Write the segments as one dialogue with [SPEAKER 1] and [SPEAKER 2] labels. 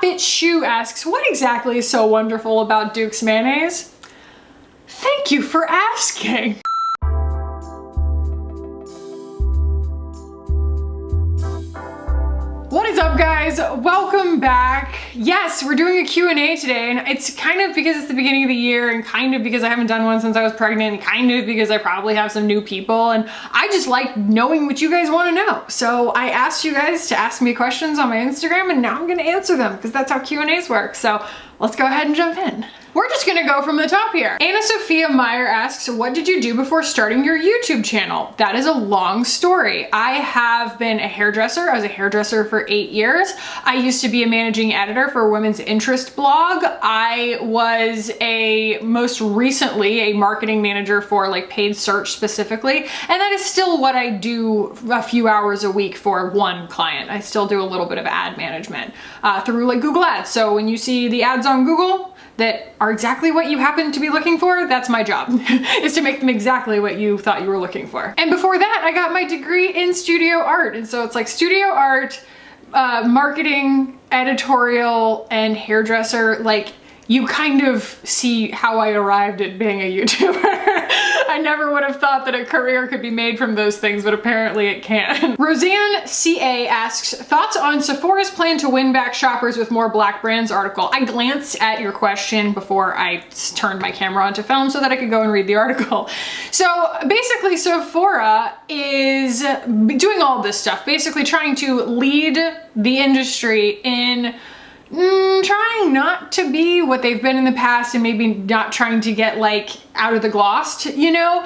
[SPEAKER 1] Fit Shoe asks, what exactly is so wonderful about Duke's mayonnaise? Thank you for asking. What is up, guys? Welcome back. Yes, we're doing a Q&A today, and it's kind of because it's the beginning of the year, and kind of because I haven't done one since I was pregnant, and kind of because I probably have some new people, and I just like knowing what you guys want to know. So I asked you guys to ask me questions on my Instagram, and now I'm gonna answer them because that's how Q&As work. So let's go ahead and jump in. We're just gonna go from the top here. Anna Sophia Meyer asks, what did you do before starting your YouTube channel? That is a long story. I have been a hairdresser. I was a hairdresser for 8 years. I used to be a managing editor for a women's interest blog. I was most recently a marketing manager for like paid search specifically. And that is still what I do a few hours a week for one client. I still do a little bit of ad management through like Google Ads. So when you see the ads on Google that are exactly what you happen to be looking for, that's my job, is to make them exactly what you thought you were looking for. And before that, I got my degree in studio art. And so it's like studio art, marketing, editorial, and hairdresser. Like, you kind of see how I arrived at being a YouTuber. I never would have thought that a career could be made from those things, but apparently it can. Roseanne CA asks, thoughts on Sephora's plan to win back shoppers with more Black brands article? I glanced at your question before I turned my camera onto film so that I could go and read the article. So basically Sephora is doing all this stuff, basically trying to lead the industry in trying not to be what they've been in the past, and maybe not trying to get like out of the glossed, you know,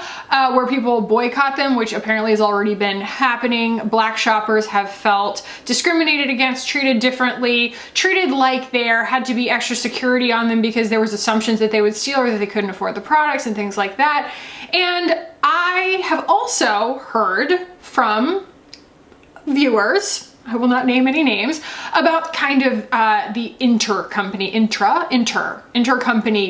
[SPEAKER 1] where people boycott them, which apparently has already been happening. Black shoppers have felt discriminated against, treated differently, treated like there had to be extra security on them because there was assumptions that they would steal or that they couldn't afford the products and things like that. And I have also heard from viewers, I will not name any names, about kind of the intercompany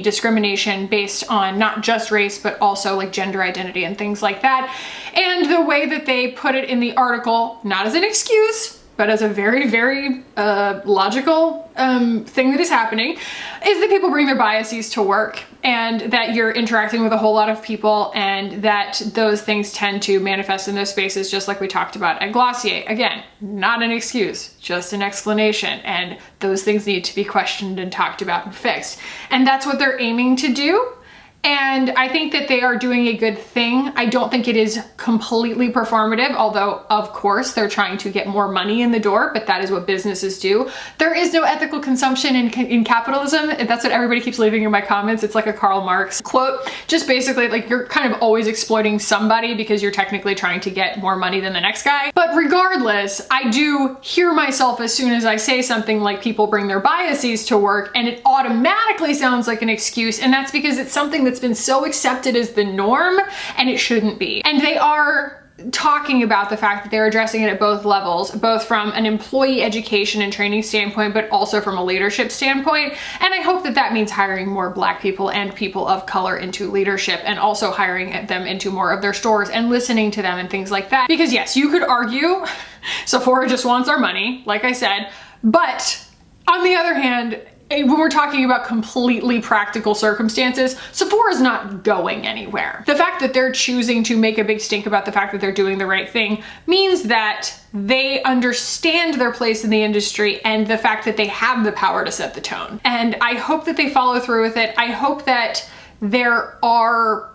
[SPEAKER 1] discrimination based on not just race, but also like gender identity and things like that. And the way that they put it in the article, not as an excuse, but as a very, very logical thing that is happening, is that people bring their biases to work, and that you're interacting with a whole lot of people, and that those things tend to manifest in those spaces, just like we talked about at Glossier. Again, not an excuse, just an explanation, and those things need to be questioned and talked about and fixed. And that's what they're aiming to do. And I think that they are doing a good thing. I don't think it is completely performative, although of course they're trying to get more money in the door, but that is what businesses do. There is no ethical consumption in capitalism. That's what everybody keeps leaving in my comments. It's like a Karl Marx quote, just basically like you're kind of always exploiting somebody because you're technically trying to get more money than the next guy. But regardless, I do hear myself as soon as I say something like people bring their biases to work, and it automatically sounds like an excuse, and that's because it's something that's been so accepted as the norm, and it shouldn't be. And they are talking about the fact that they're addressing it at both levels, both from an employee education and training standpoint, but also from a leadership standpoint. And I hope that that means hiring more Black people and people of color into leadership, and also hiring them into more of their stores and listening to them and things like that. Because yes, you could argue Sephora just wants our money, like I said, but on the other hand, when we're talking about completely practical circumstances, Sephora's not going anywhere. The fact that they're choosing to make a big stink about the fact that they're doing the right thing means that they understand their place in the industry and the fact that they have the power to set the tone. And I hope that they follow through with it. I hope that there are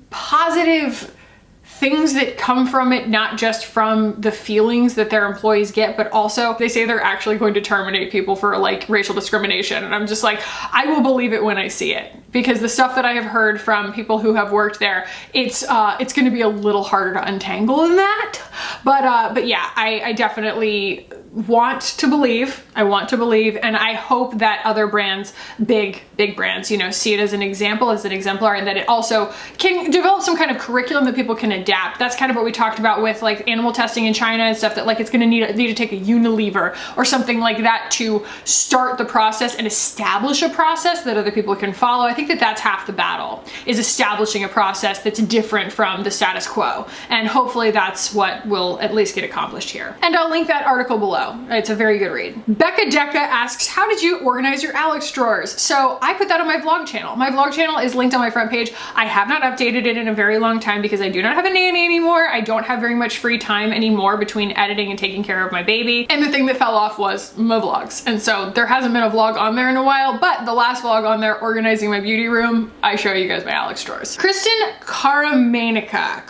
[SPEAKER 1] positive things that come from it, not just from the feelings that their employees get, but also they say they're actually going to terminate people for like racial discrimination. And I'm just like, I will believe it when I see it, because the stuff that I have heard from people who have worked there, it's going to be a little harder to untangle than that. But yeah, I definitely want to believe, and I hope that other brands, big brands, you know, see it as an example, as an exemplar, and that it also can develop some kind of curriculum that people can adapt. That's kind of what we talked about with like animal testing in China and stuff, that like it's gonna need to take a Unilever or something like that to start the process and establish a process that other people can follow. I think that that's half the battle, is establishing a process that's different from the status quo. And hopefully that's what will at least get accomplished here. And I'll link that article below. below. It's a very good read. Becca Decca asks, how did you organize your Alex drawers? So I put that on my vlog channel. My vlog channel is linked on my front page. I have not updated it in a very long time because I do not have a nanny anymore. I don't have very much free time anymore between editing and taking care of my baby. And the thing that fell off was my vlogs. And so there hasn't been a vlog on there in a while, but the last vlog on there, organizing my beauty room, I show you guys my Alex drawers. Kristen Karamanica.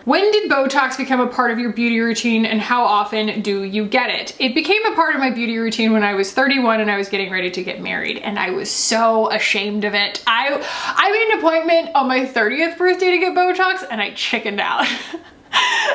[SPEAKER 1] When did Botox become a part of your beauty routine and how often do you get it? It became a part of my beauty routine when I was 31 and I was getting ready to get married, and I was so ashamed of it. I made an appointment on my 30th birthday to get Botox and I chickened out.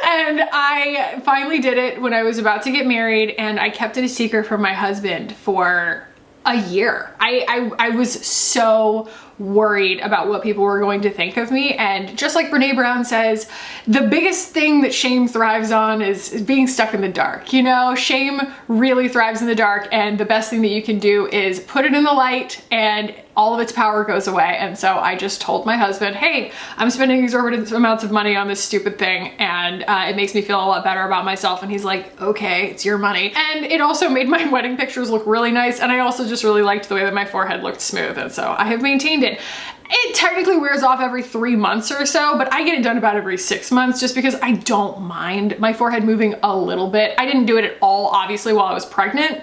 [SPEAKER 1] And I finally did it when I was about to get married, and I kept it a secret from my husband for a year. I was so worried about what people were going to think of me, and just like Brene Brown says, the biggest thing that shame thrives on is being stuck in the dark. You know, shame really thrives in the dark, and the best thing that you can do is put it in the light and all of its power goes away. And so I just told my husband, hey, I'm spending exorbitant amounts of money on this stupid thing, and it makes me feel a lot better about myself. And he's like, okay, it's your money. And it also made my wedding pictures look really nice, and I also just really liked the way that my forehead looked smooth, and so I have maintained it. It technically wears off every 3 months or so, but I get it done about every 6 months just because I don't mind my forehead moving a little bit. I didn't do it at all, obviously, while I was pregnant.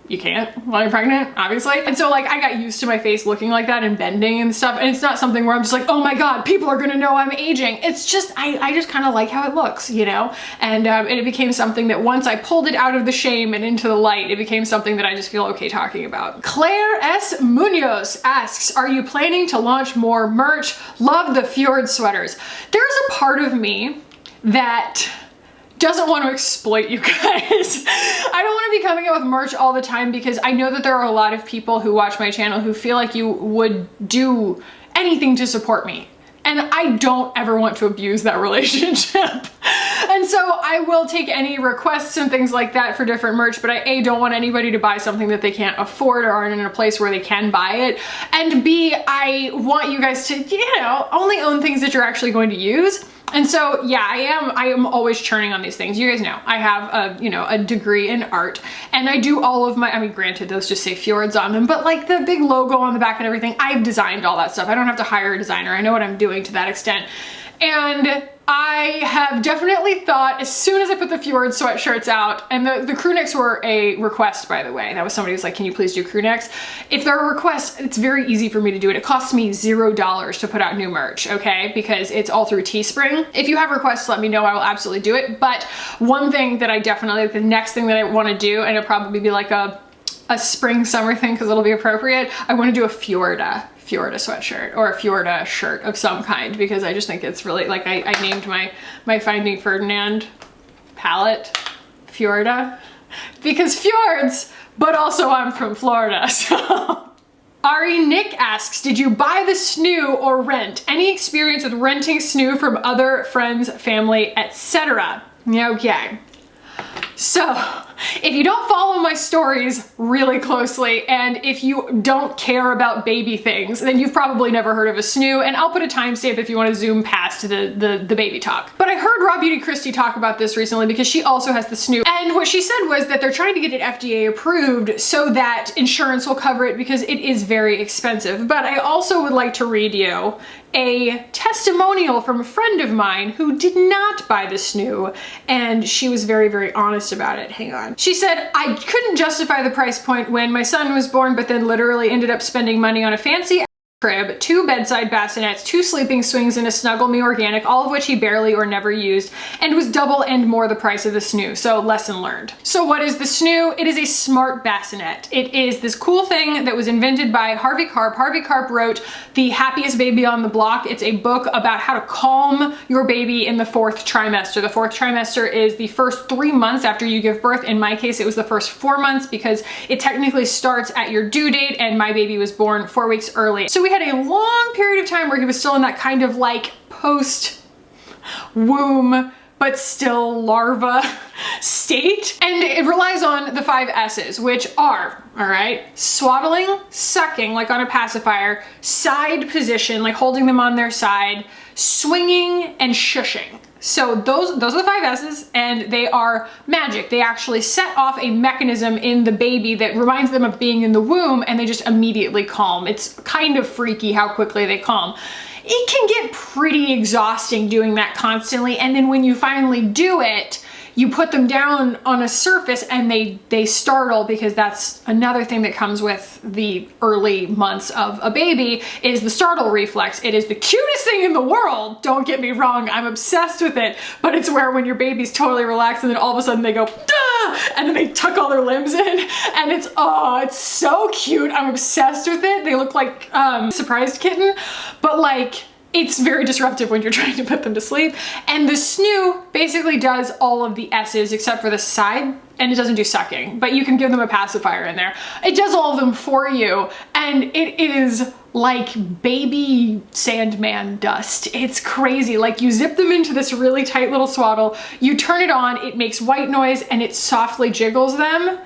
[SPEAKER 1] You can't while you're pregnant, obviously. And so like I got used to my face looking like that and bending and stuff. And it's not something where I'm just like, oh my God, people are gonna know I'm aging. It's just, I just kind of like how it looks, you know? And it became something that once I pulled it out of the shame and into the light, it became something that I just feel okay talking about. Claire S. Munoz asks, are you planning to launch more merch? Love the Fjord sweaters. There's a part of me that doesn't want to exploit you guys. I don't want to be coming out with merch all the time because I know that there are a lot of people who watch my channel who feel like you would do anything to support me. And I don't ever want to abuse that relationship. And so I will take any requests and things like that for different merch, but I A, don't want anybody to buy something that they can't afford or aren't in a place where they can buy it. And B, I want you guys to, you know, only own things that you're actually going to use. And so, yeah, I am always churning on these things. You guys know, I have a degree in art, and I do all of my, I mean, granted, those just say Fjords on them, but like the big logo on the back and everything, I've designed all that stuff. I don't have to hire a designer. I know what I'm doing to that extent. And I have definitely thought, as soon as I put the Fjord sweatshirts out, and the crew necks were a request, by the way. That was somebody who's like, can you please do crew necks? If they're a request, it's very easy for me to do it. It costs me $0 to put out new merch, okay? Because it's all through Teespring. If you have requests, let me know. I will absolutely do it. But one thing that I definitely, the next thing that I want to do, and it'll probably be like a spring summer thing because it'll be appropriate, I want to do a Fjorda sweatshirt or a Fjorda shirt of some kind, because I just think it's really, like, I named my Finding Ferdinand palette Fjorda because fjords, but also I'm from Florida, so. Ari Nick asks, did you buy the Snoo or rent? Any experience with renting Snoo from other friends, family, etc.? Okay. So, if you don't follow my stories really closely, and if you don't care about baby things, then you've probably never heard of a Snoo, and I'll put a timestamp if you want to zoom past the baby talk. But I heard Raw Beauty Christie talk about this recently because she also has the Snoo, and what she said was that they're trying to get it FDA approved so that insurance will cover it because it is very expensive. But I also would like to read you a testimonial from a friend of mine who did not buy the Snoo, and she was very, very honest about it. Hang on. She said, I couldn't justify the price point when my son was born, but then literally ended up spending money on a fancy crib, 2 bedside bassinets, 2 sleeping swings, and a Snuggle Me Organic, all of which he barely or never used, and was double and more the price of the Snoo. So lesson learned. So what is the Snoo? It is a smart bassinet. It is this cool thing that was invented by Harvey Karp. Harvey Karp wrote The Happiest Baby on the Block. It's a book about how to calm your baby in the 4th trimester. The 4th trimester is the first 3 months after you give birth. In my case, it was the first 4 months because it technically starts at your due date, and my baby was born 4 weeks early. So we had a long period of time where he was still in that kind of like post womb but still larva state, and it relies on the 5 S's, which are, all right, swaddling, sucking like on a pacifier, side position like holding them on their side, swinging, and shushing. So those are the 5 S's, and they are magic. They actually set off a mechanism in the baby that reminds them of being in the womb, and they just immediately calm. It's kind of freaky how quickly they calm. It can get pretty exhausting doing that constantly, and then when you finally do it, you put them down on a surface and they startle, because that's another thing that comes with the early months of a baby is the startle reflex. It is the cutest thing in the world. Don't get me wrong, I'm obsessed with it, but it's where when your baby's totally relaxed and then all of a sudden they go, duh, and then they tuck all their limbs in, and it's so cute. I'm obsessed with it. They look like surprised kitten, but like, it's very disruptive when you're trying to put them to sleep. And the Snoo basically does all of the S's except for the side, and it doesn't do sucking, but you can give them a pacifier in there. It does all of them for you, and it is like baby Sandman dust. It's crazy. Like, you zip them into this really tight little swaddle, you turn it on, it makes white noise, and it softly jiggles them.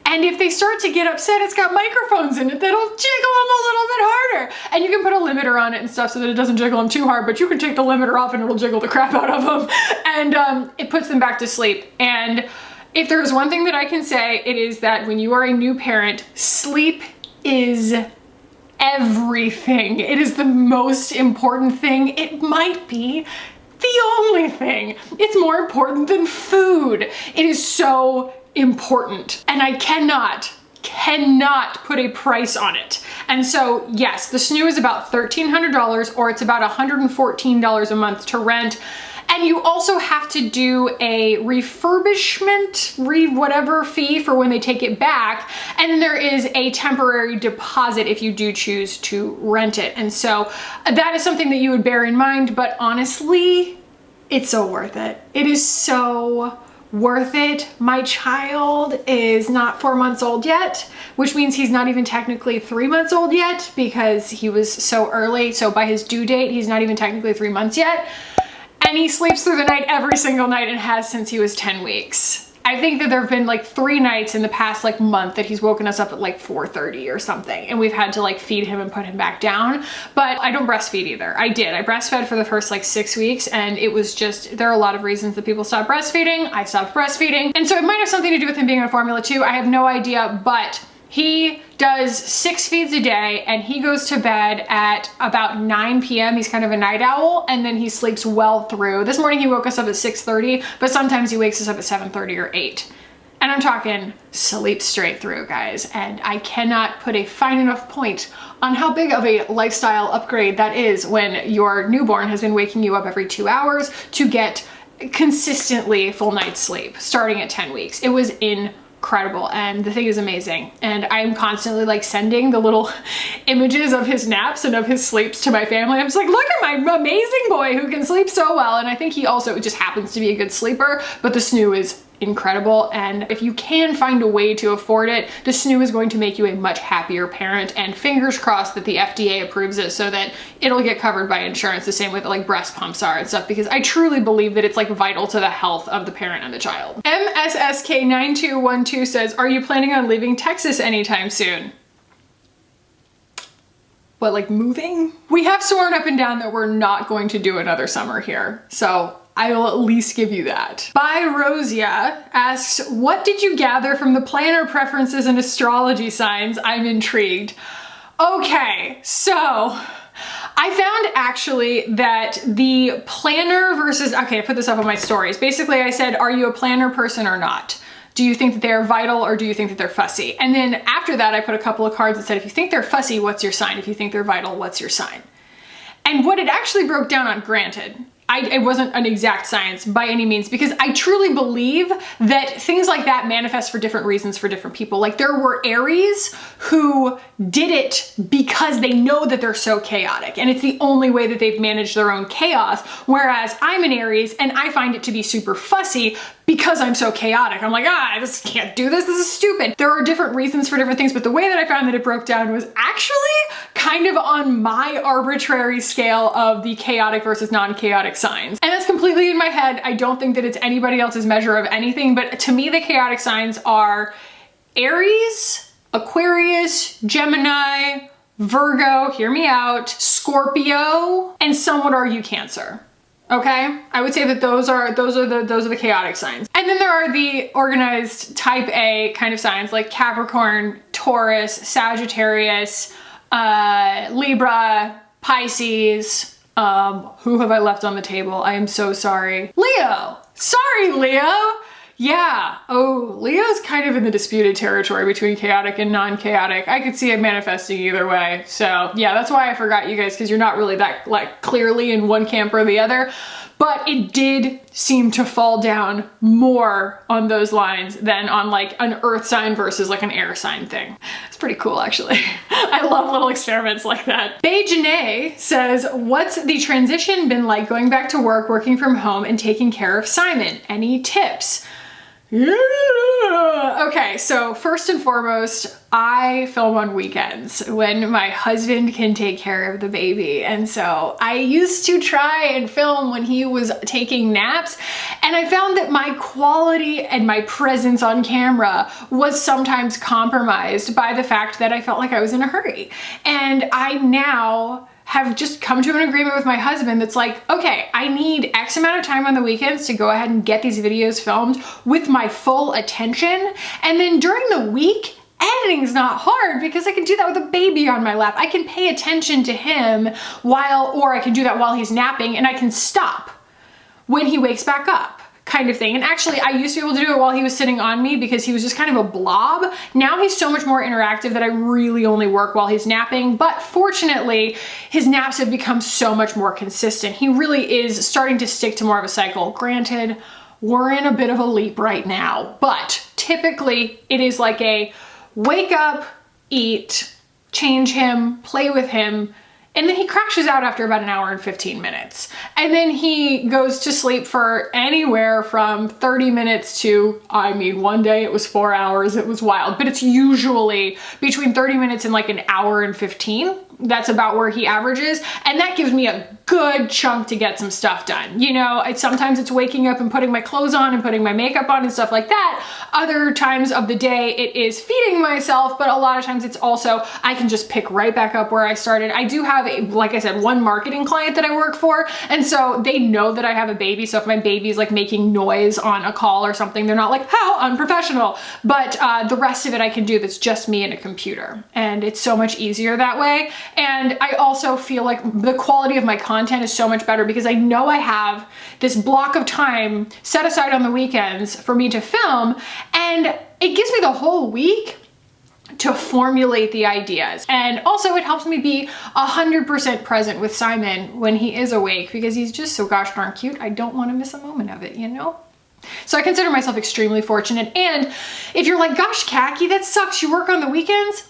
[SPEAKER 1] And if they start to get upset, it's got microphones in it that'll jiggle them a little bit harder. And you can put a limiter on it and stuff so that it doesn't jiggle them too hard, but you can take the limiter off and it'll jiggle the crap out of them. And it puts them back to sleep. And if there's one thing that I can say, it is that when you are a new parent, sleep is everything. It is the most important thing. It might be the only thing. It's more important than food. It is so important, and I cannot put a price on it. And so yes, the Snoo is about $1,300, or it's about $114 a month to rent. And you also have to do a refurbishment, whatever fee for when they take it back. And then there is a temporary deposit if you do choose to rent it. And so that is something that you would bear in mind, but honestly, it's so worth it. It is so worth it. My child is not 4 months old yet, which means he's not even technically 3 months old yet because he was so early. So by his due date, he's not even technically 3 months yet. And he sleeps through the night every single night and has since he was 10 weeks. I think that there have been like 3 nights in the past like month that he's woken us up at like 4:30 or something, and we've had to like feed him and put him back down. But I don't breastfeed either. I breastfed for the first like 6 weeks, and it was just, there are a lot of reasons that people stop breastfeeding. I stopped breastfeeding, and so it might have something to do with him being on formula too. I have no idea, but he does 6 feeds a day, and he goes to bed at about 9 p.m. He's kind of a night owl, and then he sleeps well through. This morning he woke us up at 6:30, but sometimes he wakes us up at 7:30 or 8. And I'm talking sleep straight through, guys. And I cannot put a fine enough point on how big of a lifestyle upgrade that is when your newborn has been waking you up every 2 hours to get consistently full night's sleep starting at 10 weeks. It was incredible, and the thing is amazing. And I'm constantly like sending the little images of his naps and of his sleeps to my family. I'm just like, look at my amazing boy who can sleep so well. And I think he also just happens to be a good sleeper, but the Snoo is incredible. And if you can find a way to afford it, the Snoo is going to make you a much happier parent, and fingers crossed that the FDA approves it so that it'll get covered by insurance the same way that like breast pumps are and stuff, because I truly believe that it's like vital to the health of the parent and the child. MSSK9212 says, are you planning on leaving Texas anytime soon? What, like moving? We have sworn up and down that we're not going to do another summer here, so I will at least give you that. By Rosia asks, what did you gather from the planner preferences and astrology signs? I'm intrigued. Okay, so I found actually that the planner versus, okay, I put this up on my stories. Basically I said, are you a planner person or not? Do you think that they're vital, or do you think that they're fussy? And then after that, I put a couple of cards that said, if you think they're fussy, what's your sign? If you think they're vital, what's your sign? And what it actually broke down on, granted, it wasn't an exact science by any means, because I truly believe that things like that manifest for different reasons for different people. Like, there were Aries who did it because they know that they're so chaotic, and it's the only way that they've managed their own chaos. Whereas I'm an Aries and I find it to be super fussy because I'm so chaotic. I'm like, I just can't do this. This is stupid. There are different reasons for different things, but the way that I found that it broke down was actually kind of on my arbitrary scale of the chaotic versus non-chaotic signs. And that's completely in my head. I don't think that it's anybody else's measure of anything, but to me, the chaotic signs are Aries, Aquarius, Gemini, Virgo, hear me out, Scorpio, and some would argue Cancer. Okay, I would say that those are the chaotic signs. And then there are the organized type A kind of signs like Capricorn, Taurus, Sagittarius, Libra, Pisces. Who have I left on the table? I am so sorry. Leo. Sorry, Leo. Yeah. Oh, Leo's kind of in the disputed territory between chaotic and non-chaotic. I could see it manifesting either way. So yeah, that's why I forgot you guys, because you're not really that like clearly in one camp or the other. But it did seem to fall down more on those lines than on like an earth sign versus like an air sign thing. It's pretty cool, actually. I love little experiments like that. Janae says, what's the transition been like going back to work, working from home, and taking care of Simon? Any tips? Yeah. Okay, so first and foremost, I film on weekends when my husband can take care of the baby. And so I used to try and film when he was taking naps, and I found that my quality and my presence on camera was sometimes compromised by the fact that I felt like I was in a hurry. And I now have just come to an agreement with my husband that's like, okay, I need X amount of time on the weekends to go ahead and get these videos filmed with my full attention. And then during the week, editing's not hard because I can do that with a baby on my lap. I can pay attention to him or I can do that while he's napping, and I can stop when he wakes back up, kind of thing. And actually, I used to be able to do it while he was sitting on me because he was just kind of a blob. Now he's so much more interactive that I really only work while he's napping. But fortunately, his naps have become so much more consistent. He really is starting to stick to more of a cycle. Granted, we're in a bit of a leap right now, but typically it is like a wake up, eat, change him, play with him, and then he crashes out after about an hour and 15 minutes. And then he goes to sleep for anywhere from 30 minutes to, I mean, one day it was 4 hours, it was wild, but it's usually between 30 minutes and like an hour and 15. That's about where he averages. And that gives me a good chunk to get some stuff done. You know, sometimes it's waking up and putting my clothes on and putting my makeup on and stuff like that. Other times of the day, it is feeding myself, but a lot of times it's also, I can just pick right back up where I started. I do have, like I said, one marketing client that I work for. And so they know that I have a baby. So if my baby's like making noise on a call or something, they're not like, how unprofessional. But the rest of it I can do that's just me and a computer. And it's so much easier that way. And I also feel like the quality of my content is so much better because I know I have this block of time set aside on the weekends for me to film, and it gives me the whole week to formulate the ideas. And also it helps me be 100% present with Simon when he is awake because he's just so gosh darn cute. I don't want to miss a moment of it, you know? So I consider myself extremely fortunate. And if you're like, gosh, Kackie, that sucks, you work on the weekends.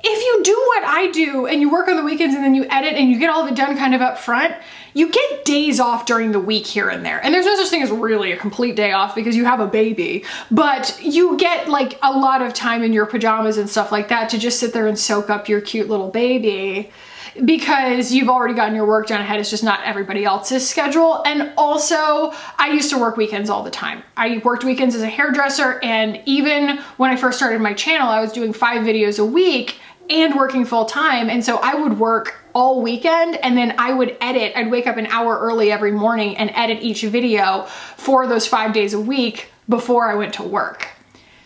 [SPEAKER 1] If you do what I do and you work on the weekends and then you edit and you get all of it done kind of up front, you get days off during the week here and there. And there's no such thing as really a complete day off because you have a baby, but you get like a lot of time in your pajamas and stuff like that to just sit there and soak up your cute little baby because you've already gotten your work done ahead. It's just not everybody else's schedule. And also, I used to work weekends all the time. I worked weekends as a hairdresser, and even when I first started my channel, I was doing 5 videos a week and working full time. And so I would work all weekend and then I would edit. I'd wake up an hour early every morning and edit each video for those 5 days a week before I went to work.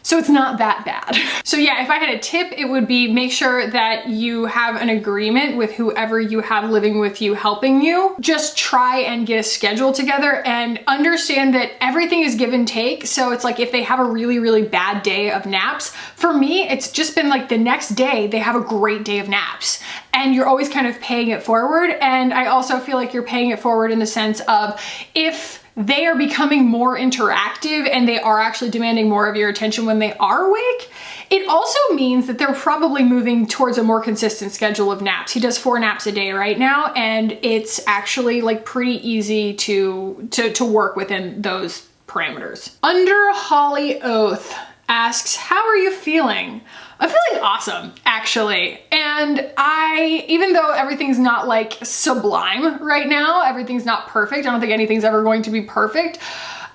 [SPEAKER 1] So it's not that bad. So yeah, if I had a tip, it would be make sure that you have an agreement with whoever you have living with you helping you. Just try and get a schedule together and understand that everything is give and take. So it's like if they have a really, really bad day of naps, for me, it's just been like the next day they have a great day of naps. And you're always kind of paying it forward. And I also feel like you're paying it forward in the sense of if they are becoming more interactive and they are actually demanding more of your attention when they are awake, it also means that they're probably moving towards a more consistent schedule of naps. He does 4 naps a day right now, and it's actually like pretty easy to work within those parameters. Under Hollyoath asks, how are you feeling? I'm feeling awesome, actually. And even though everything's not like sublime right now, everything's not perfect, I don't think anything's ever going to be perfect,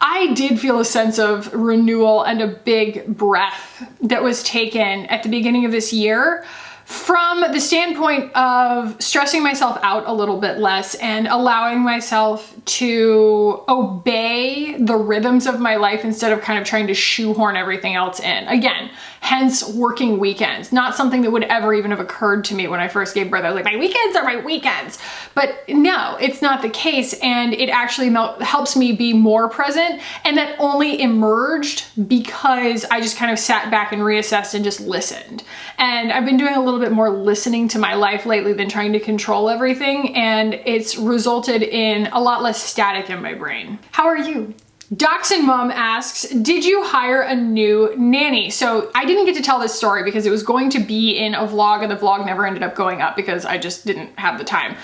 [SPEAKER 1] I did feel a sense of renewal and a big breath that was taken at the beginning of this year from the standpoint of stressing myself out a little bit less and allowing myself to obey the rhythms of my life instead of kind of trying to shoehorn everything else in. Again, hence working weekends. Not something that would ever even have occurred to me when I first gave birth. I was like, my weekends are my weekends. But no, it's not the case. And it actually helps me be more present. And that only emerged because I just kind of sat back and reassessed and just listened. And I've been doing a little bit more listening to my life lately than trying to control everything. And it's resulted in a lot less static in my brain. How are you? Dachshund Mom asks, did you hire a new nanny? So I didn't get to tell this story because it was going to be in a vlog and the vlog never ended up going up because I just didn't have the time.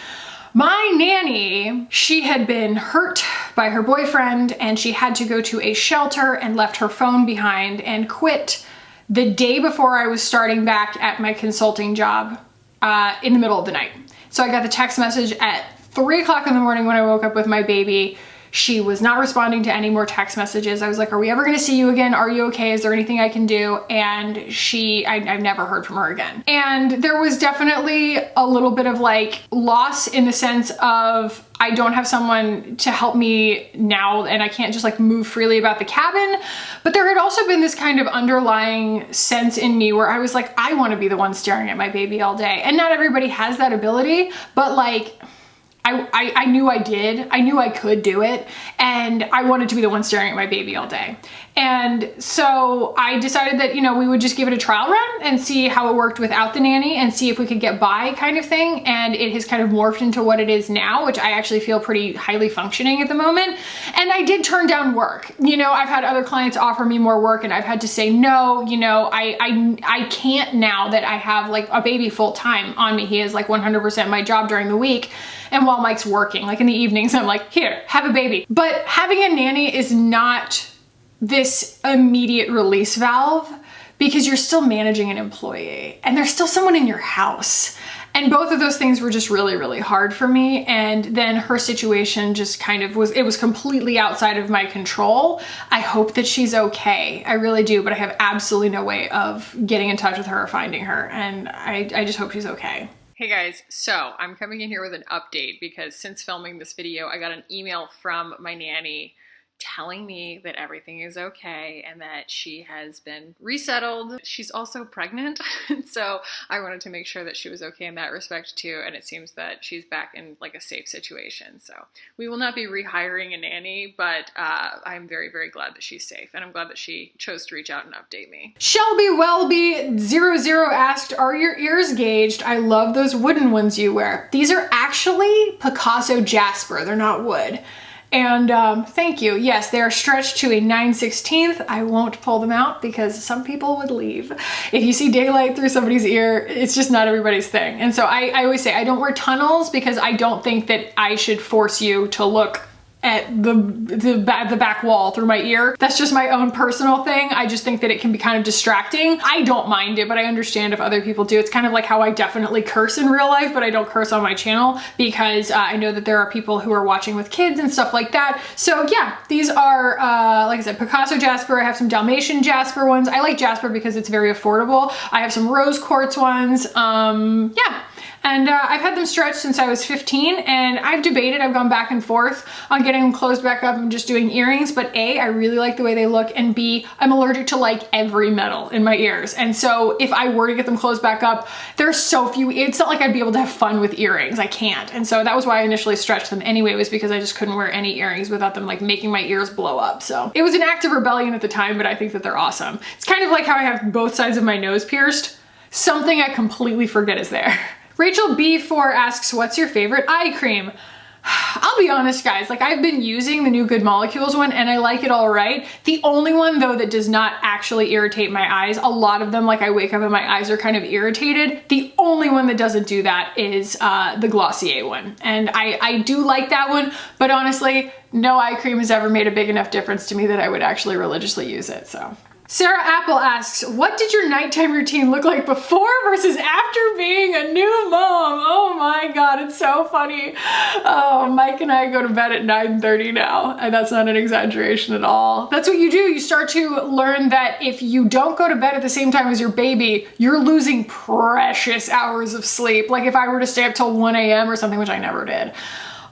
[SPEAKER 1] My nanny, she had been hurt by her boyfriend and she had to go to a shelter and left her phone behind and quit the day before I was starting back at my consulting job in the middle of the night. So I got the text message at 3 o'clock in the morning when I woke up with my baby. She was not responding to any more text messages. I was like, are we ever gonna see you again? Are you okay? Is there anything I can do? And I've never heard from her again. And there was definitely a little bit of like loss in the sense of I don't have someone to help me now and I can't just like move freely about the cabin. But there had also been this kind of underlying sense in me where I was like, I wanna be the one staring at my baby all day. And not everybody has that ability, but like, I knew I did. I knew I could do it. And I wanted to be the one staring at my baby all day. And so I decided that, you know, we would just give it a trial run and see how it worked without the nanny and see if we could get by kind of thing. And it has kind of morphed into what it is now, which I actually feel pretty highly functioning at the moment. And I did turn down work. You know, I've had other clients offer me more work and I've had to say, no, you know, I can't now that I have like a baby full time on me. He is like 100% my job during the week. And while Mike's working, like in the evenings, I'm like, here, have a baby. But having a nanny is not this immediate release valve because you're still managing an employee and there's still someone in your house. And both of those things were just really, really hard for me. And then her situation just kind of it was completely outside of my control. I hope that she's okay. I really do, but I have absolutely no way of getting in touch with her or finding her. And I just hope she's okay. Hey guys, so I'm coming in here with an update because since filming this video, I got an email from my nanny telling me that everything is okay and that she has been resettled. She's also pregnant, so I wanted to make sure that she was okay in that respect too, and it seems that she's back in like a safe situation. So we will not be rehiring a nanny, but I'm very, very glad that she's safe, and I'm glad that she chose to reach out and update me. Shelby Welby00 asked, are your ears gauged? I love those wooden ones you wear. These are actually Picasso Jasper, they're not wood. And thank you. Yes, they are stretched to a 9/16. I won't pull them out because some people would leave. If you see daylight through somebody's ear, it's just not everybody's thing. And so I always say I don't wear tunnels because I don't think that I should force you to look at the back wall through my ear. That's just my own personal thing. I just think that it can be kind of distracting. I don't mind it, but I understand if other people do. It's kind of like how I definitely curse in real life, but I don't curse on my channel because I know that there are people who are watching with kids and stuff like that. So yeah, these are, like I said, Picasso Jasper. I have some Dalmatian Jasper ones. I like Jasper because it's very affordable. I have some rose quartz ones. Yeah. And I've had them stretched since I was 15 and I've debated, I've gone back and forth on getting them closed back up and just doing earrings, but A, I really like the way they look, and B, I'm allergic to like every metal in my ears. And so if I were to get them closed back up, there's so few, it's not like I'd be able to have fun with earrings. I can't. And so that was why I initially stretched them anyway, was because I just couldn't wear any earrings without them like making my ears blow up. So it was an act of rebellion at the time, but I think that they're awesome. It's kind of like how I have both sides of my nose pierced. Something I completely forget is there. Rachel B4 asks, what's your favorite eye cream? I'll be honest guys, like I've been using the new Good Molecules one and I like it all right. The only one though that does not actually irritate my eyes, a lot of them, like I wake up and my eyes are kind of irritated. The only one that doesn't do that is the Glossier one. And I do like that one, but honestly, no eye cream has ever made a big enough difference to me that I would actually religiously use it, so. Sarah Apple asks, what did your nighttime routine look like before versus after being a new mom? Oh my God, it's so funny. Oh, Mike and I go to bed at 9:30 now, and that's not an exaggeration at all. That's what you do. You start to learn that if you don't go to bed at the same time as your baby, you're losing precious hours of sleep. Like if I were to stay up till 1 a.m. or something, which I never did.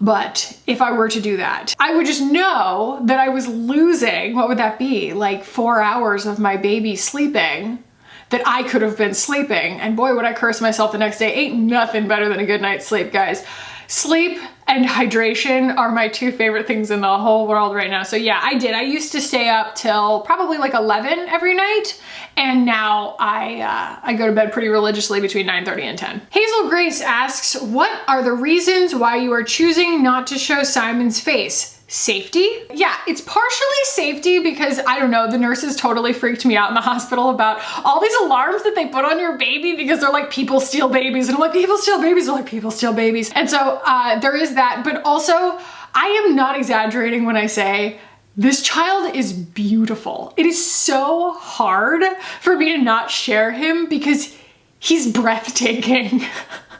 [SPEAKER 1] But if I were to do that, I would just know that I was losing, what would that be? Like 4 hours of my baby sleeping that I could have been sleeping. And boy, would I curse myself the next day. Ain't nothing better than a good night's sleep, guys. Sleep and hydration are my two favorite things in the whole world right now. So yeah, I did. I used to stay up till probably like 11 every night. And now I go to bed pretty religiously between 9:30 and 10. Hazel Grace asks, what are the reasons why you are choosing not to show Simon's face? Safety? Yeah, it's partially safety because, I don't know, the nurses totally freaked me out in the hospital about all these alarms that they put on your baby because they're like, people steal babies. And I'm like, people steal babies? They're like, people steal babies. And so there is that, but also I am not exaggerating when I say this child is beautiful. It is so hard for me to not share him because he's breathtaking.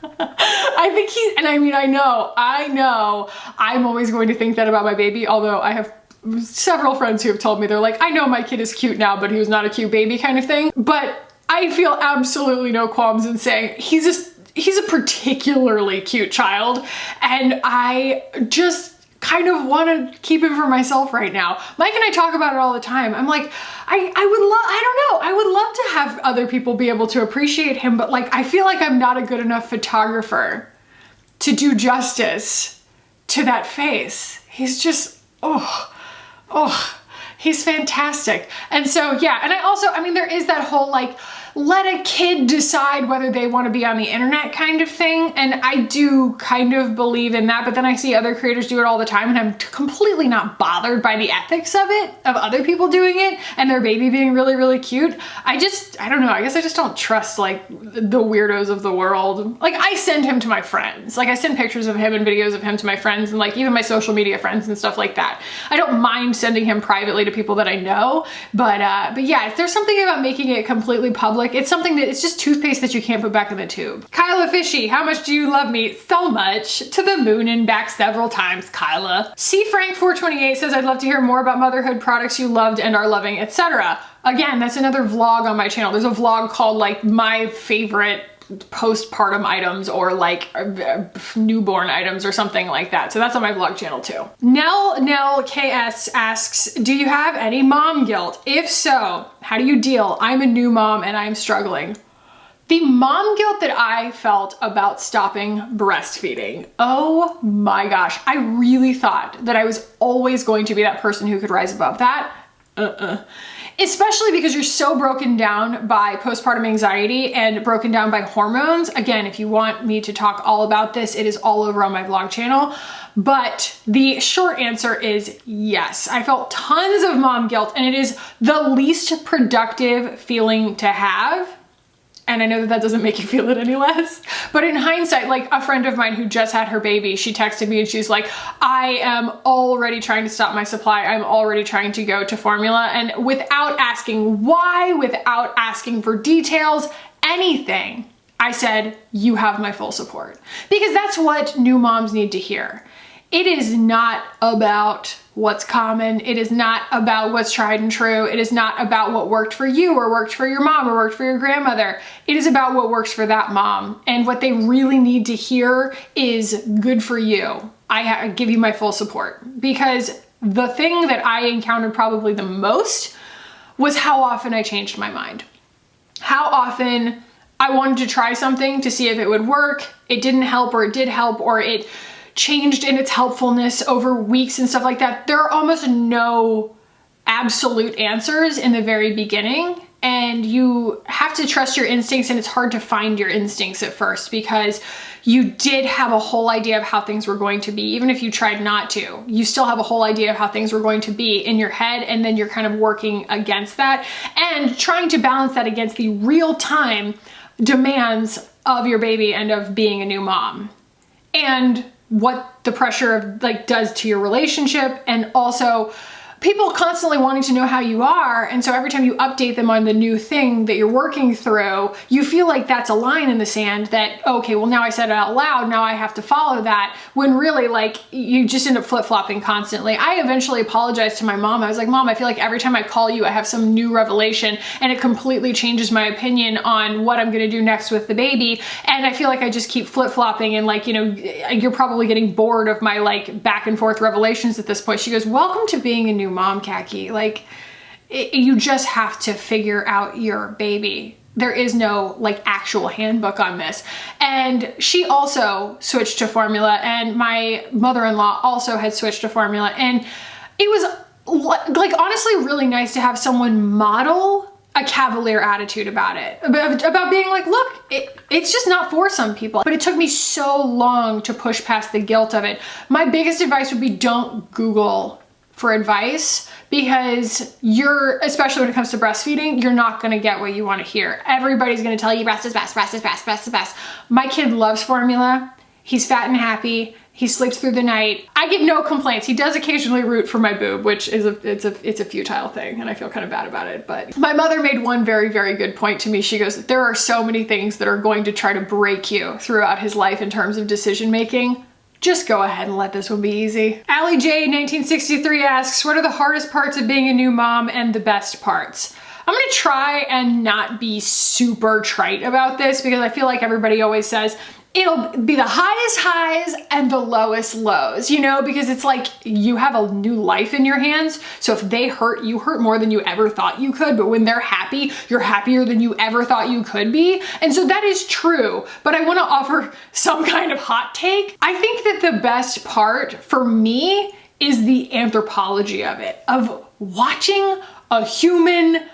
[SPEAKER 1] I think I know, I'm always going to think that about my baby, although I have several friends who have told me, they're like, I know my kid is cute now, but he was not a cute baby kind of thing. But I feel absolutely no qualms in saying he's a particularly cute child, and I just kind of want to keep him for myself right now. Mike and I talk about it all the time. I'm like, I would love to have other people be able to appreciate him, but like, I feel like I'm not a good enough photographer to do justice to that face. He's just, he's fantastic. And so, yeah, and I mean, there is that whole like, let a kid decide whether they want to be on the internet kind of thing. And I do kind of believe in that, but then I see other creators do it all the time and I'm completely not bothered by the ethics of it, of other people doing it and their baby being really, really cute. I don't know, I guess I just don't trust like the weirdos of the world. Like I send him to my friends. Like I send pictures of him and videos of him to my friends and like even my social media friends and stuff like that. I don't mind sending him privately to people that I know, but yeah, if there's something about making it completely public, it's something that it's just toothpaste that you can't put back in the tube. Kyla Fishy, how much do you love me? So much. To the moon and back several times, Kyla. C Frank 428 says, I'd love to hear more about motherhood products you loved and are loving, etc. Again, that's another vlog on my channel. There's a vlog called like my favorite postpartum items or like newborn items or something like that. So that's on my vlog channel too. Nell KS asks, do you have any mom guilt? If so, how do you deal? I'm a new mom and I'm struggling. The mom guilt that I felt about stopping breastfeeding. Oh my gosh. I really thought that I was always going to be that person who could rise above that. Especially because you're so broken down by postpartum anxiety and broken down by hormones. Again, if you want me to talk all about this, it is all over on my vlog channel. But the short answer is yes. I felt tons of mom guilt and it is the least productive feeling to have. And I know that that doesn't make you feel it any less, but in hindsight, like a friend of mine who just had her baby, she texted me and she's like, I am already trying to stop my supply. I'm already trying to go to formula. And without asking why, without asking for details, anything, I said, you have my full support. Because that's what new moms need to hear. It is not about what's common. It is not about what's tried and true. It is not about what worked for you or worked for your mom or worked for your grandmother. It is about what works for that mom. And what they really need to hear is good for you. I give you my full support. Because the thing that I encountered probably the most was how often I changed my mind. How often I wanted to try something to see if it would work. It didn't help, or it did help, or it changed in its helpfulness over weeks and stuff like that. There are almost no absolute answers in the very beginning, and you have to trust your instincts, and it's hard to find your instincts at first because you did have a whole idea of how things were going to be. Even if you tried not to, you still have a whole idea of how things were going to be in your head, and then you're kind of working against that and trying to balance that against the real-time demands of your baby and of being a new mom. And what the pressure of like does to your relationship, and also people constantly wanting to know how you are, and so every time you update them on the new thing that you're working through, you feel like that's a line in the sand that, okay, well now I said it out loud, now I have to follow that, when really like you just end up flip-flopping constantly. I eventually apologized to my mom. I was like, Mom, I feel like every time I call you, I have some new revelation and it completely changes my opinion on what I'm gonna do next with the baby, and I feel like I just keep flip-flopping, and like, you know, you're probably getting bored of my like back and forth revelations at this point. She goes, welcome to being a new mom, Kackie. Like, you just have to figure out your baby. There is no like actual handbook on this. And she also switched to formula, and my mother-in-law also had switched to formula, and it was like honestly really nice to have someone model a cavalier attitude about it, about being like, look, it's just not for some people. But it took me so long to push past the guilt of it. My biggest advice would be, don't Google for advice, because especially when it comes to breastfeeding, you're not gonna get what you wanna hear. Everybody's gonna tell you breast is best, breast is best, breast is best. My kid loves formula. He's fat and happy. He sleeps through the night. I get no complaints. He does occasionally root for my boob, which is it's a futile thing, and I feel kind of bad about it. But my mother made one very, very good point to me. She goes, there are so many things that are going to try to break you throughout his life in terms of decision making. Just go ahead and let this one be easy. Allie J 1963 asks, what are the hardest parts of being a new mom and the best parts? I'm gonna try and not be super trite about this, because I feel like everybody always says, it'll be the highest highs and the lowest lows, you know, because it's like you have a new life in your hands. So if they hurt, you hurt more than you ever thought you could. But when they're happy, you're happier than you ever thought you could be. And so that is true. But I want to offer some kind of hot take. I think that the best part for me is the anthropology of it, of watching a human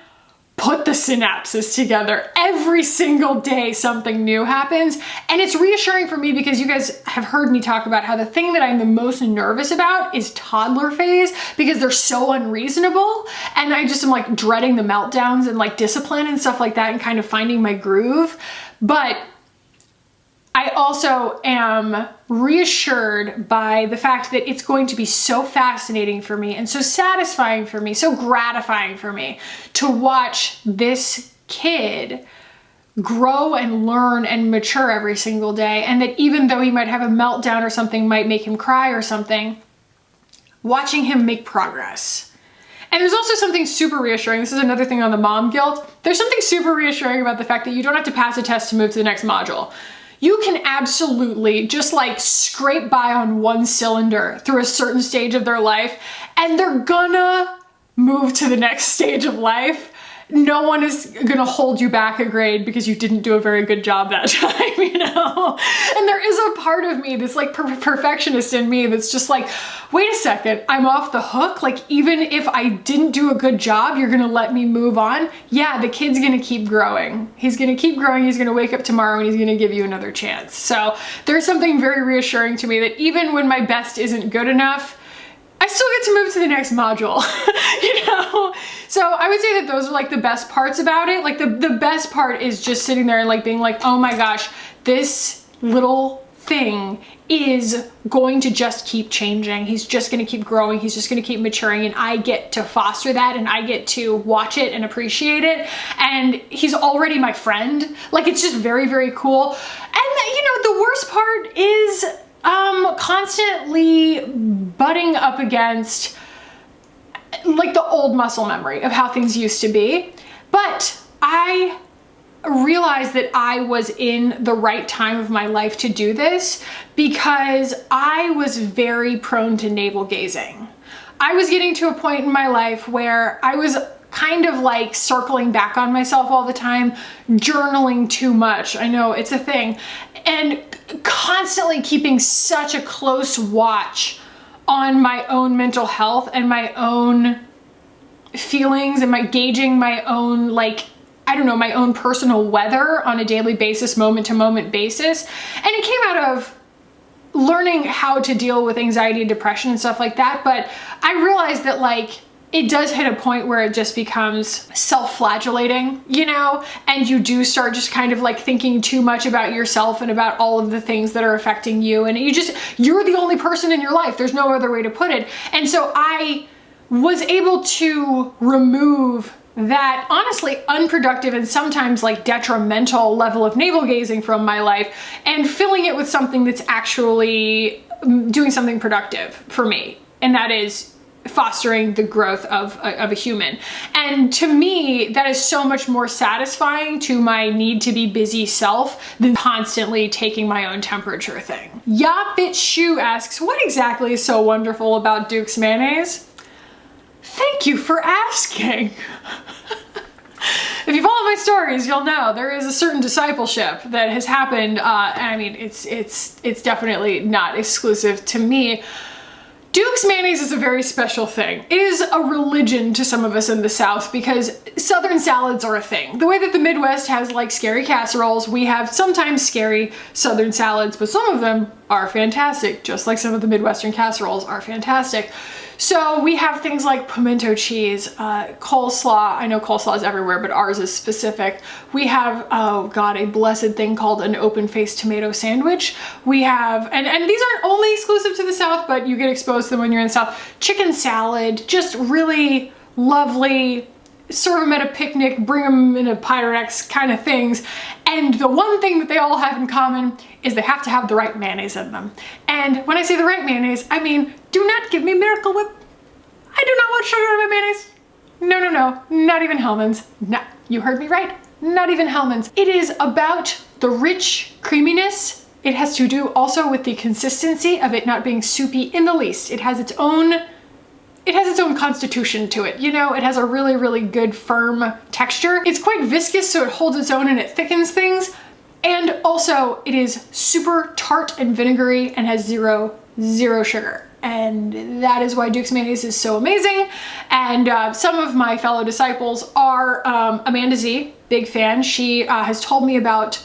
[SPEAKER 1] put the synapses together. Every single day something new happens, and it's reassuring for me, because you guys have heard me talk about how the thing that I'm the most nervous about is toddler phase, because they're so unreasonable, and I just am like dreading the meltdowns and like discipline and stuff like that, and kind of finding my groove. But I also am reassured by the fact that it's going to be so fascinating for me and so satisfying for me, so gratifying for me to watch this kid grow and learn and mature every single day. And that even though he might have a meltdown or something might make him cry or something, watching him make progress. And there's also something super reassuring. This is another thing on the mom guilt. There's something super reassuring about the fact that you don't have to pass a test to move to the next module. You can absolutely just like scrape by on one cylinder through a certain stage of their life, and they're gonna move to the next stage of life. No one is gonna hold you back a grade because you didn't do a very good job that time, you know? And there is a part of me, this like perfectionist in me, that's just like, wait a second, I'm off the hook? Like, even if I didn't do a good job, you're gonna let me move on? Yeah, the kid's gonna keep growing. He's gonna keep growing, he's gonna wake up tomorrow and he's gonna give you another chance. So there's something very reassuring to me that even when my best isn't good enough, I still get to move to the next module, you know? So I would say that those are like the best parts about it. Like the best part is just sitting there and like being like, oh my gosh, this little thing is going to just keep changing. He's just gonna keep growing. He's just gonna keep maturing, and I get to foster that, and I get to watch it and appreciate it. And he's already my friend. Like, it's just very, very cool. And you know, the worst part is constantly butting up against like the old muscle memory of how things used to be. But I realized that I was in the right time of my life to do this, because I was very prone to navel gazing. I was getting to a point in my life where I was kind of like circling back on myself all the time, journaling too much. I know it's a thing. And constantly keeping such a close watch on my own mental health and my own feelings, and gauging my own, like, I don't know, my own personal weather on a daily basis, moment to moment basis. And it came out of learning how to deal with anxiety and depression and stuff like that. But I realized that like, it does hit a point where it just becomes self-flagellating, you know, and you do start just kind of like thinking too much about yourself and about all of the things that are affecting you. And you're the only person in your life. There's no other way to put it. And so I was able to remove that honestly unproductive and sometimes like detrimental level of navel gazing from my life and filling it with something that's actually doing something productive for me. And that is fostering the growth of a human. And to me, that is so much more satisfying to my need to be busy self than constantly taking my own temperature thing. Yapit Shoe asks, what exactly is so wonderful about Duke's mayonnaise? Thank you for asking. If you follow my stories, you'll know there is a certain discipleship that has happened. I mean, it's definitely not exclusive to me. Duke's mayonnaise is a very special thing. It is a religion to some of us in the South because Southern salads are a thing. The way that the Midwest has like scary casseroles, we have sometimes scary Southern salads, but some of them are fantastic, just like some of the Midwestern casseroles are fantastic. So we have things like pimento cheese, coleslaw. I know coleslaw is everywhere, but ours is specific. We have, oh God, a blessed thing called an open-faced tomato sandwich. We have, and these aren't only exclusive to the South, but you get exposed to them when you're in the South. Chicken salad, just really lovely, serve them at a picnic, bring them in a Pyrex kind of things. And the one thing that they all have in common is they have to have the right mayonnaise in them. And when I say the right mayonnaise, I mean, do not give me Miracle Whip. I do not want sugar in my mayonnaise. No, no, no, not even Hellmann's. No, you heard me right, not even Hellmann's. It is about the rich creaminess. It has to do also with the consistency of it not being soupy in the least. It has its own constitution to it. You know, it has a really, really good firm texture. It's quite viscous, so it holds its own and it thickens things. And also it is super tart and vinegary and has zero sugar. And that is why Duke's mayonnaise is so amazing. And some of my fellow disciples are Amanda Z, big fan. She has told me about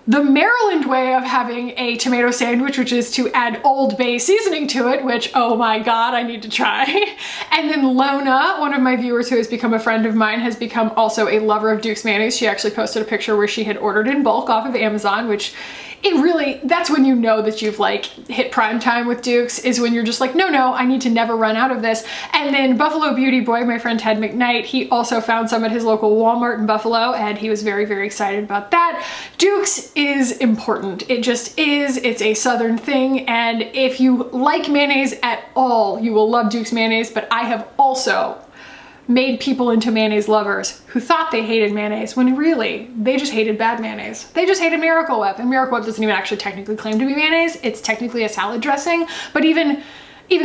[SPEAKER 1] the Maryland way of having a tomato sandwich, which is to add Old Bay seasoning to it, which, oh my God, I need to try. And then Lona, one of my viewers who has become a friend of mine, has become also a lover of Duke's mayonnaise. She actually posted a picture where she had ordered in bulk off of Amazon, which it really, that's when you know that you've like hit prime time with Duke's, is when you're just like, no, I need to never run out of this. And then Buffalo Beauty Boy, my friend Ted McKnight, he also found some at his local Walmart in Buffalo, and he was very, very excited about that. Duke's is important. It just is. It's a Southern thing. And if you like mayonnaise at all, you will love Duke's mayonnaise. But I have also made people into mayonnaise lovers who thought they hated mayonnaise when really they just hated bad mayonnaise. They just hated Miracle Whip, and Miracle Whip doesn't even actually technically claim to be mayonnaise. It's technically a salad dressing, but even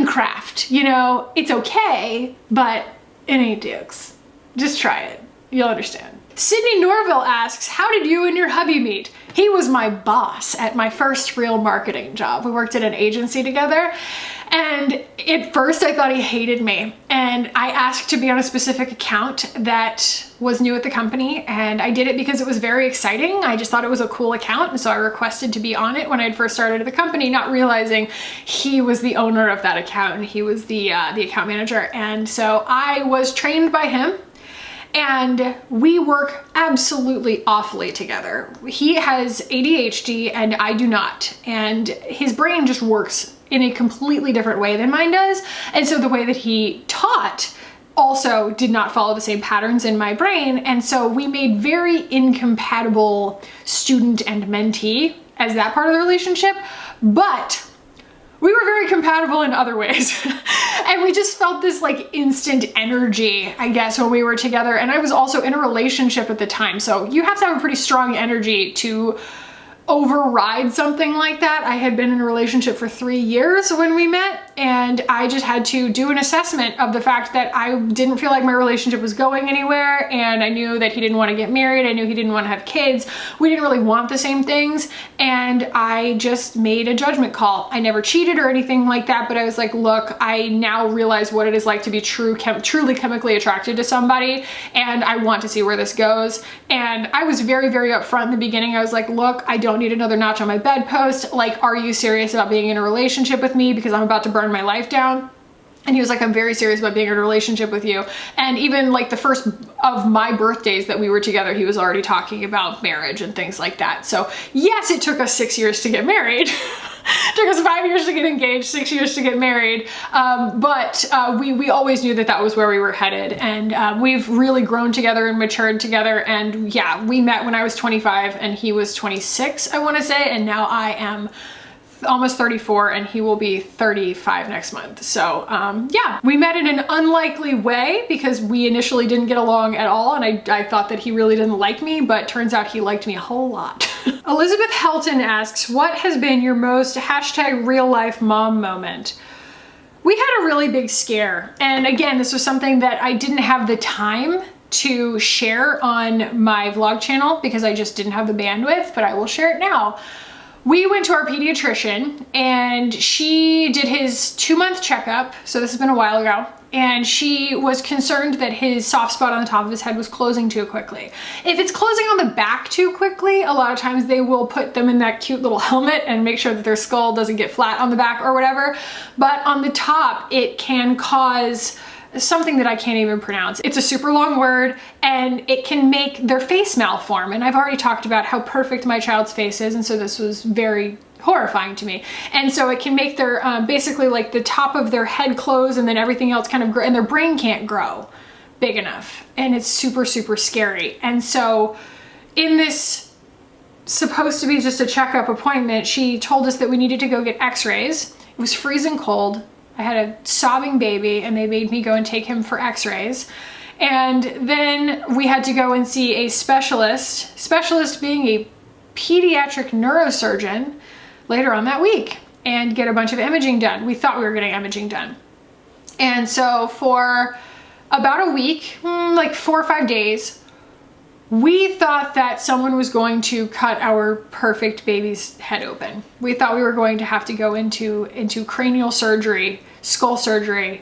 [SPEAKER 1] Kraft, you know, it's okay, but it ain't Duke's. Just try it. You'll understand. Sydney Norville asks, how did you and your hubby meet? He was my boss at my first real marketing job. We worked at an agency together, and at first I thought he hated me. And I asked to be on a specific account that was new at the company, and I did it because it was very exciting. I just thought it was a cool account, and so I requested to be on it when I had first started at the company, not realizing he was the owner of that account and he was the account manager. And so I was trained by him. And we work absolutely awfully together. He has ADHD and I do not. And his brain just works in a completely different way than mine does. And so the way that he taught also did not follow the same patterns in my brain. And so we made very incompatible student and mentee as that part of the relationship. But we were very compatible in other ways. And we just felt this like instant energy, I guess, when we were together. And I was also in a relationship at the time. So you have to have a pretty strong energy to override something like that. I had been in a relationship for 3 years when we met, and I just had to do an assessment of the fact that I didn't feel like my relationship was going anywhere, and I knew that he didn't want to get married. I knew he didn't want to have kids. We didn't really want the same things, and I just made a judgment call. I never cheated or anything like that, but I was like, look, I now realize what it is like to be truly chemically attracted to somebody, and I want to see where this goes. And I was very, very upfront in the beginning. I was like, look, I don't need another notch on my bedpost. Like, are you serious about being in a relationship with me? Because I'm about to burn my life down. And he was like, I'm very serious about being in a relationship with you. And even like the first of my birthdays that we were together, he was already talking about marriage and things like that. So yes, it took us 6 years to get married. Took us 5 years to get engaged, 6 years to get married. But we always knew that that was where we were headed. And we've really grown together and matured together. And yeah, we met when I was 25 and he was 26, I want to say. And now I am almost 34 and he will be 35 next month. So yeah, we met in an unlikely way because we initially didn't get along at all, and I thought that he really didn't like me, but turns out he liked me a whole lot. Elizabeth Helton asks, what has been your most #real life mom moment? We had a really big scare, and again, this was something that I didn't have the time to share on my vlog channel because I just didn't have the bandwidth, but I will share it now. We went to our pediatrician and she did his 2-month checkup. So this has been a while ago. And she was concerned that his soft spot on the top of his head was closing too quickly. If it's closing on the back too quickly, a lot of times they will put them in that cute little helmet and make sure that their skull doesn't get flat on the back or whatever. But on the top, it can cause something that I can't even pronounce. It's a super long word and it can make their face malform. And I've already talked about how perfect my child's face is. And so this was very horrifying to me. And so it can make their, basically like the top of their head close and then everything else kind of grow, and their brain can't grow big enough. And it's super, super scary. And so in this supposed to be just a checkup appointment, she told us that we needed to go get x-rays. It was freezing cold. I had a sobbing baby and they made me go and take him for x-rays. And then we had to go and see a specialist being a pediatric neurosurgeon later on that week and get a bunch of imaging done. We thought we were getting imaging done. And so for about a week, like 4 or 5 days, we thought that someone was going to cut our perfect baby's head open. We thought we were going to have to go into cranial surgery, skull surgery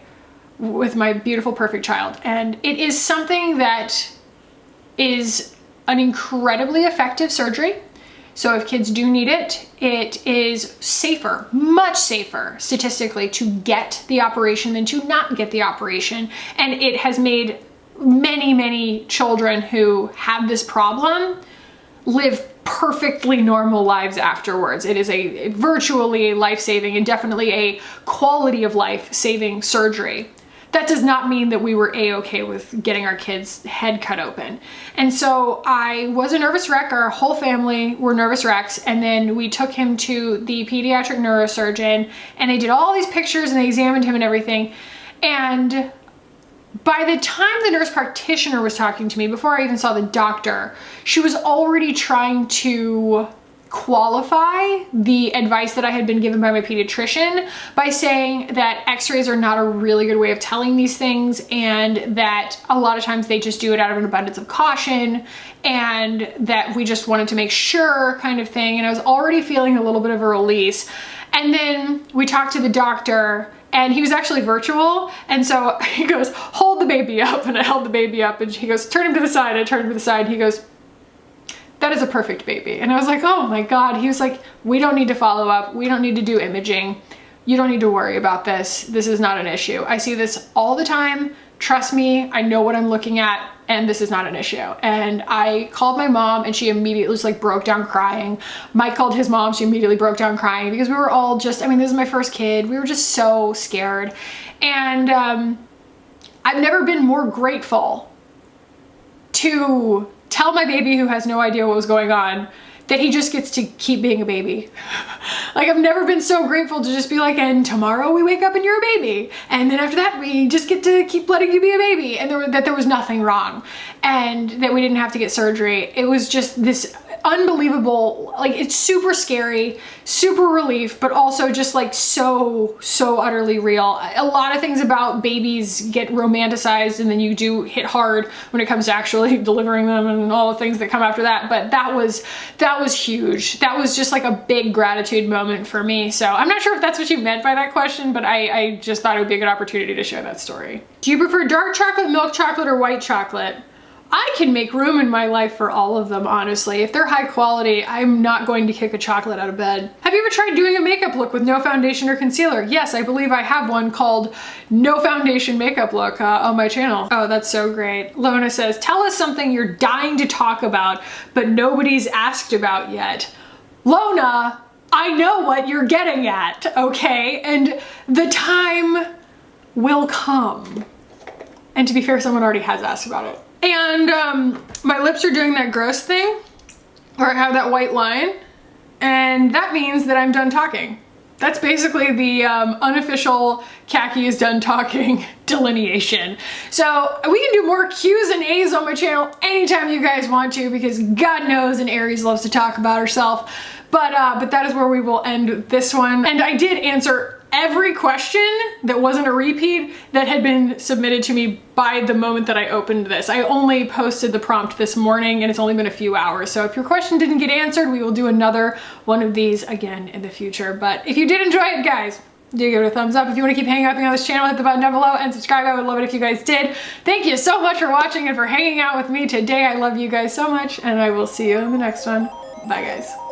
[SPEAKER 1] with my beautiful, perfect child. And it is something that is an incredibly effective surgery. So if kids do need it, it is safer, much safer statistically to get the operation than to not get the operation. And it has made many, many children who have this problem live perfectly normal lives afterwards. It is a virtually life-saving and definitely a quality of life-saving surgery. That does not mean that we were a-okay with getting our kid's head cut open. And so I was a nervous wreck. Our whole family were nervous wrecks. And then we took him to the pediatric neurosurgeon and they did all these pictures and they examined him and everything. And by the time the nurse practitioner was talking to me, before I even saw the doctor, she was already trying to qualify the advice that I had been given by my pediatrician by saying that x-rays are not a really good way of telling these things and that a lot of times they just do it out of an abundance of caution and that we just wanted to make sure kind of thing. And I was already feeling a little bit of a release. And then we talked to the doctor and he was actually virtual. And so he goes, hold the baby up. And I held the baby up and he goes, turn him to the side. I turned him to the side. He goes, that is a perfect baby. And I was like, oh my God. He was like, we don't need to follow up. We don't need to do imaging. You don't need to worry about this. This is not an issue. I see this all the time. Trust me, I know what I'm looking at and this is not an issue. And I called my mom and she immediately just like broke down crying. Mike called his mom, she immediately broke down crying because we were all just, I mean, this is my first kid. We were just so scared. And I've never been more grateful to tell my baby who has no idea what was going on that he just gets to keep being a baby. Like I've never been so grateful to just be like, and tomorrow we wake up and you're a baby. And then after that, we just get to keep letting you be a baby. And that there was nothing wrong and that we didn't have to get surgery. It was just this unbelievable, like it's super scary, super relief, but also just like so utterly real. A lot of things about babies get romanticized and then you do hit hard when it comes to actually delivering them and all the things that come after that. But that was huge. That was just like a big gratitude moment for me. So I'm not sure if that's what you meant by that question, but I just thought it would be a good opportunity to share that story. Do you prefer dark chocolate, milk chocolate, or white chocolate? I can make room in my life for all of them, honestly. If they're high quality, I'm not going to kick a chocolate out of bed. Have you ever tried doing a makeup look with no foundation or concealer? Yes, I believe I have one called No Foundation Makeup Look on my channel. Oh, that's so great. Lona says, tell us something you're dying to talk about, but nobody's asked about yet. Lona, I know what you're getting at, okay? And the time will come. And to be fair, someone already has asked about it. And my lips are doing that gross thing, or I have that white line, and that means that I'm done talking. That's basically the unofficial Kackie is done talking delineation. So we can do more Q's and A's on my channel anytime you guys want to, because God knows an Aries loves to talk about herself. But that is where we will end this one. And I did answer every question that wasn't a repeat that had been submitted to me by the moment that I opened this. I only posted the prompt this morning and it's only been a few hours. So if your question didn't get answered, we will do another one of these again in the future. But if you did enjoy it, guys, do give it a thumbs up. If you want to keep hanging out with me on this channel, hit the button down below and subscribe. I would love it if you guys did. Thank you so much for watching and for hanging out with me today. I love you guys so much, and I will see you in the next one. Bye, guys.